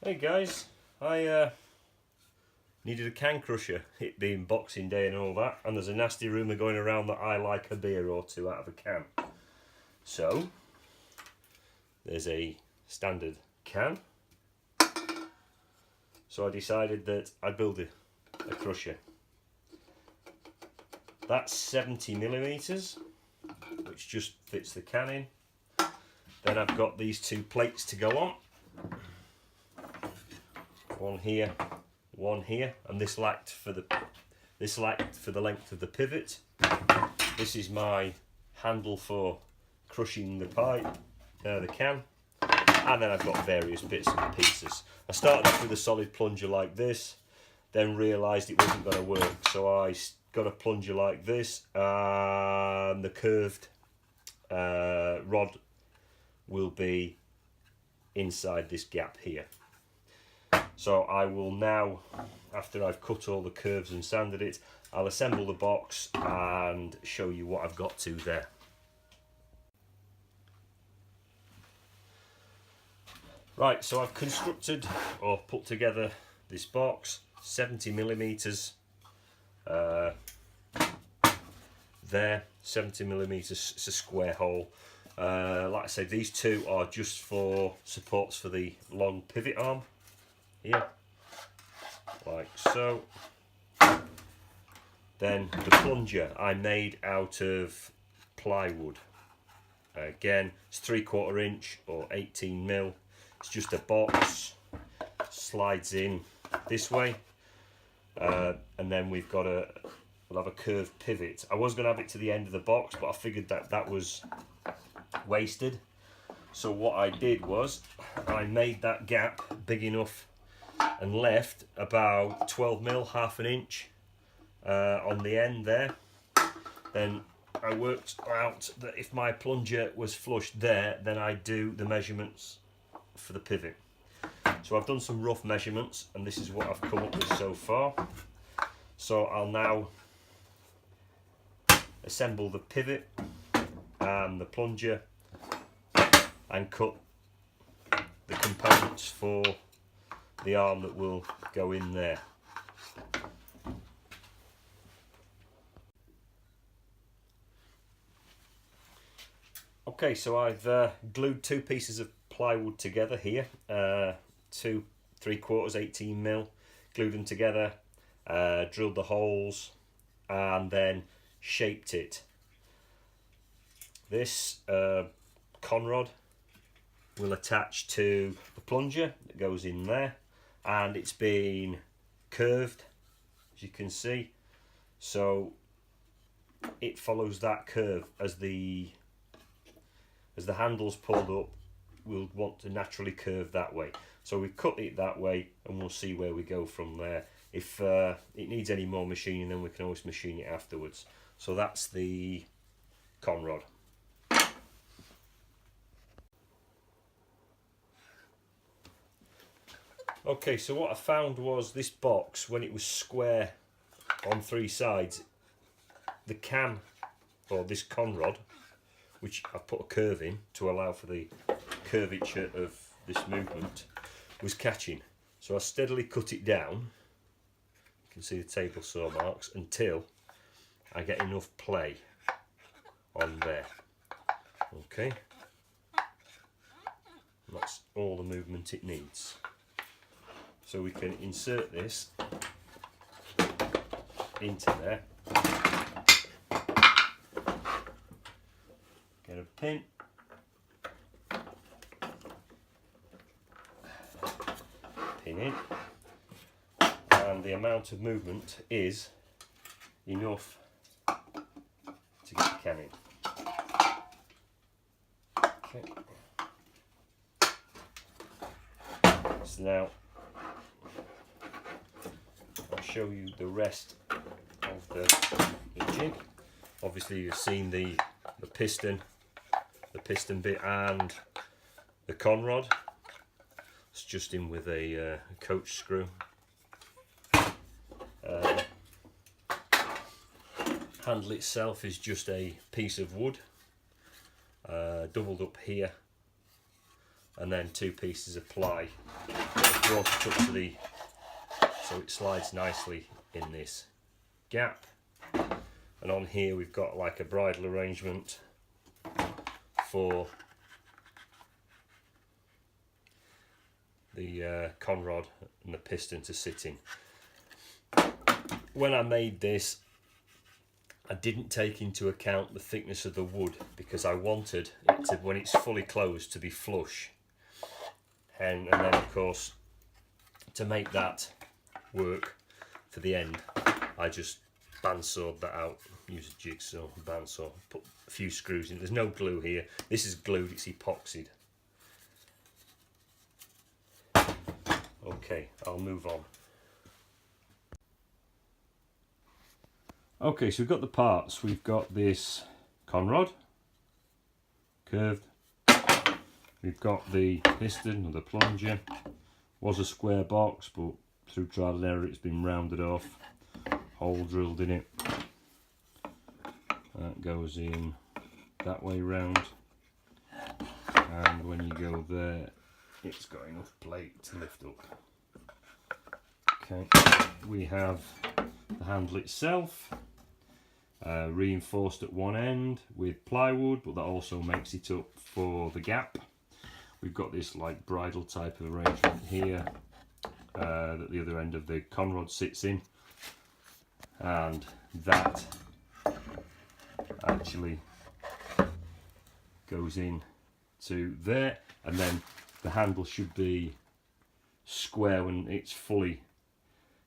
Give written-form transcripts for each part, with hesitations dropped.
Hey guys, I needed a can crusher, it being Boxing Day and all that, and there's a nasty rumour going around that I like a beer or two out of a can. So, there's a standard can. So I decided that I'd build a crusher. That's 70mm, which just fits the can in. Then I've got these two plates to go on. One here, and this lacked for the length of the pivot. This is my handle for crushing the the can, and then I've got various bits and pieces. I started off with a solid plunger like this, then realised it wasn't going to work, so I got a plunger like this, and the curved rod will be inside this gap here. So I will now, after I've cut all the curves and sanded it, I'll assemble the box and show you what I've got to there. Right, so I've constructed or put together this box, 70mm there, 70mm, it's a square hole. Like I said, these two are just for supports for the long pivot arm here, like so. Then the plunger I made out of plywood. Again, it's 3/4 inch or 18mm. It's just a box, slides in this way, and then we'll have a curved pivot. I was going to have it to the end of the box, but I figured that was wasted. So what I did was I made that gap big enough and left about 12mm, half an inch on the end there. Then I worked out that if my plunger was flush there, then I'd do the measurements for the pivot. So I've done some rough measurements, and this is what I've come up with so far. So I'll now assemble the pivot and the plunger and cut the components for the arm that will go in there. Okay, so I've glued two pieces of plywood together here, 2 3/4 18mm, glued them together, drilled the holes, and then shaped it. This conrod will attach to the plunger that goes in there, and it's been curved, as you can see, so it follows that curve. As the handle's pulled up, we'll want to naturally curve that way. So we cut it that way, and we'll see where we go from there. If it needs any more machining, then we can always machine it afterwards. So that's the conrod. Okay, so what I found was this box, when it was square on 3 sides, the can, or this conrod, which I put a curve in to allow for the curvature of this movement, was catching. So I steadily cut it down, you can see the table saw marks, until I get enough play on there. Okay, and that's all the movement it needs. So we can insert this into there, get a pin, pin in, and the amount of movement is enough to get the can in. Okay. So now I'll show you the rest of the jig. Obviously you've seen the piston bit and the conrod. It's just in with a coach screw. Handle itself is just a piece of wood, doubled up here, and then 2 pieces of ply brought it up to the, so it slides nicely in this gap. And on here we've got like a bridle arrangement for the conrod and the piston to sit in. When I made this, I didn't take into account the thickness of the wood because I wanted it to, when it's fully closed, to be flush. And then of course, to make that work for the end, I just bandsawed that out. Use a jigsaw, bandsaw, put a few screws in. There's no glue here. This is glued, it's epoxied. Okay, I'll move on. Okay, so we've got the parts. We've got this conrod, curved. We've got the piston or the plunger. Was a square box, but through trial and error it's been rounded off. Hole drilled in it. That goes in that way round. And when you go there, it's got enough plate to lift up. Okay, we have the handle itself, reinforced at one end with plywood, but that also makes it up for the gap. We've got this like bridle type of arrangement here that the other end of the conrod sits in, and that actually goes in to there, and then the handle should be square when it's fully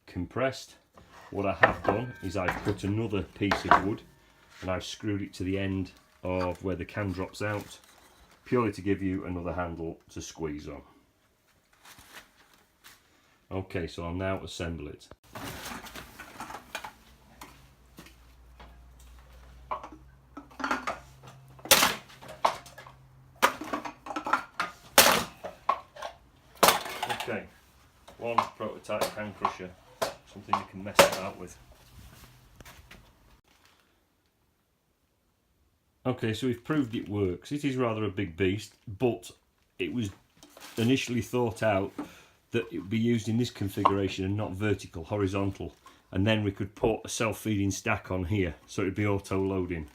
compressed. What I have done is I've cut another piece of wood and I've screwed it to the end of where the can drops out, purely to give you another handle to squeeze on. Okay, so I'll now assemble it. Okay, one prototype hand crusher, something you can mess about with. Okay, so we've proved it works. It is rather a big beast, but it was initially thought out that it would be used in this configuration and not vertical, horizontal. And then we could put a self-feeding stack on here, so it would be auto-loading.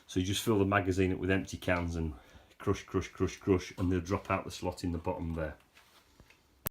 So you just fill the magazine up with empty cans and crush, crush, crush, crush, and they'll drop out the slot in the bottom there.